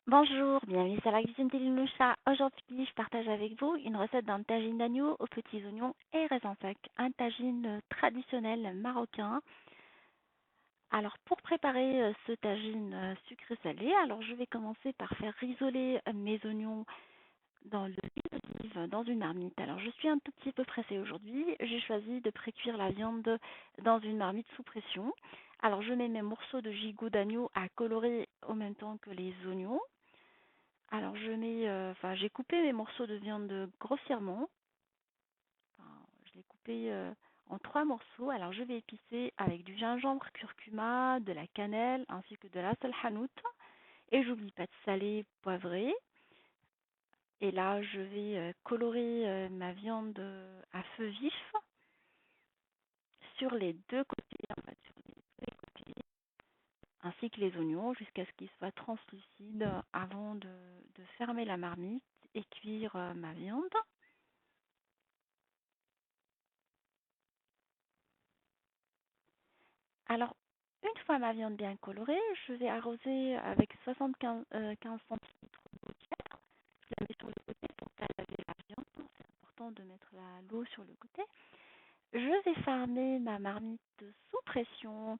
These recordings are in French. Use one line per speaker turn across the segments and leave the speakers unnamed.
Bonjour, bienvenue sur la cuisine de Linoucha. Aujourd'hui, je partage avec vous une recette d'un tagine d'agneau aux petits oignons et raisins secs, un tagine traditionnel marocain. Alors, pour préparer ce tagine sucré-salé, alors je vais commencer par faire risoler mes oignons dans l'huile d'olive dans une marmite. Alors, je suis un tout petit peu pressée aujourd'hui. J'ai choisi de précuire la viande dans une marmite sous pression. Alors, je mets mes morceaux de gigot d'agneau à colorer en même temps que les oignons. Alors j'ai coupé mes morceaux de viande grossièrement. Enfin, je l'ai coupé en 3 morceaux. Alors je vais épicer avec du gingembre, curcuma, de la cannelle ainsi que de la salhanout. Et j'oublie pas de saler, poivrer. Et là je vais colorer ma viande à feu vif sur les deux côtés, en fait, sur les deux côtés, ainsi que les oignons jusqu'à ce qu'ils soient translucides avant de fermer la marmite et cuire ma viande. Alors, une fois ma viande bien colorée, je vais arroser avec 75 15 centilitres d'eau tiède. Je la mets sur le côté pour pas laver la viande. C'est important de mettre l'eau sur le côté. Je vais fermer ma marmite sous pression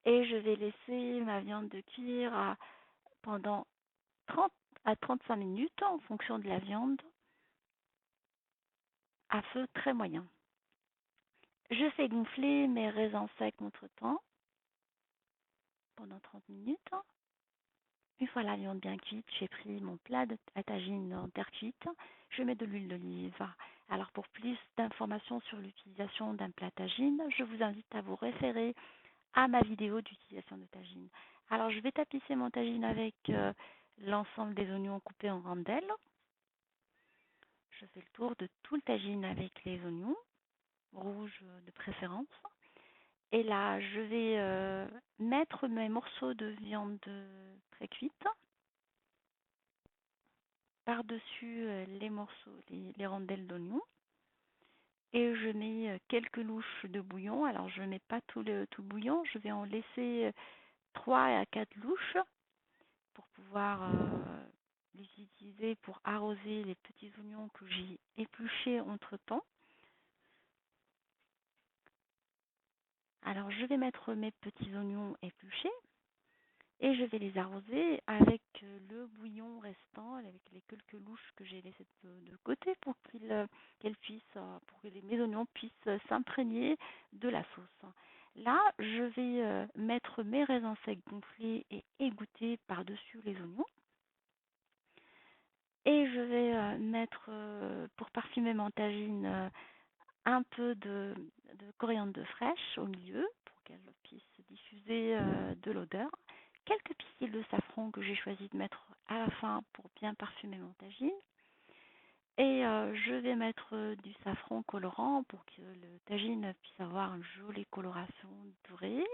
et je vais laisser ma viande de cuire pendant 30 à 35 minutes en fonction de la viande à feu très moyen. Je fais gonfler mes raisins secs entre-temps pendant 30 minutes. Une fois la viande bien cuite, j'ai pris mon plat à tagine en terre cuite. Je mets de l'huile d'olive. Alors pour plus d'informations sur l'utilisation d'un plat tagine, je vous invite à vous référer à ma vidéo d'utilisation de tagine. Alors je vais tapisser mon tagine avec l'ensemble des oignons coupés en rondelles. Je fais le tour de tout le tagine avec les oignons, rouges de préférence. Et là, je vais mettre mes morceaux de viande pré-cuite par-dessus les morceaux, les rondelles d'oignon. Et je mets quelques louches de bouillon. Alors je ne mets pas tout le bouillon, je vais en laisser 3 à 4 louches pour pouvoir les utiliser pour arroser les petits oignons que j'ai épluchés entre-temps. Alors je vais mettre mes petits oignons épluchés et je vais les arroser avec le bouillon restant, avec les quelques louches que j'ai laissées de côté pour qu'elles puissent, pour que mes oignons puissent s'imprégner de la sauce. Là, je vais mettre mes raisins secs gonflés et égouttés par-dessus les oignons. Et je vais mettre, pour parfumer mon tagine, un peu de coriandre fraîche au milieu pour qu'elle puisse diffuser de l'odeur. Quelques pistils de safran que j'ai choisi de mettre à la fin pour bien parfumer mon tagine. Et je vais mettre du safran colorant pour que le tagine puisse avoir une jolie coloration dorée.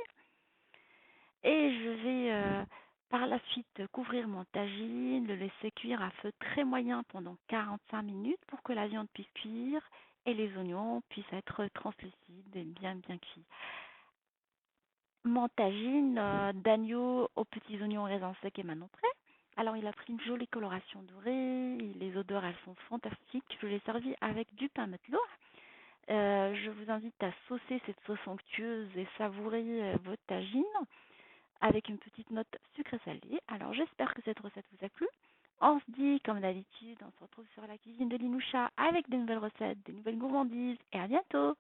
Et je vais par la suite couvrir mon tagine, le laisser cuire à feu très moyen pendant 45 minutes pour que la viande puisse cuire et les oignons puissent être translucides et bien cuits. Mon tagine d'agneau aux petits oignons raisins secs est maintenant prêt. Alors il a pris une jolie coloration dorée, les odeurs elles sont fantastiques. Je l'ai servi avec du pain matelot. Je vous invite à saucer cette sauce onctueuse et savourer votre tagine avec une petite note sucré-salée. Alors j'espère que cette recette vous a plu. On se dit comme d'habitude, on se retrouve sur la cuisine de Linoucha avec des nouvelles recettes, des nouvelles gourmandises et à bientôt.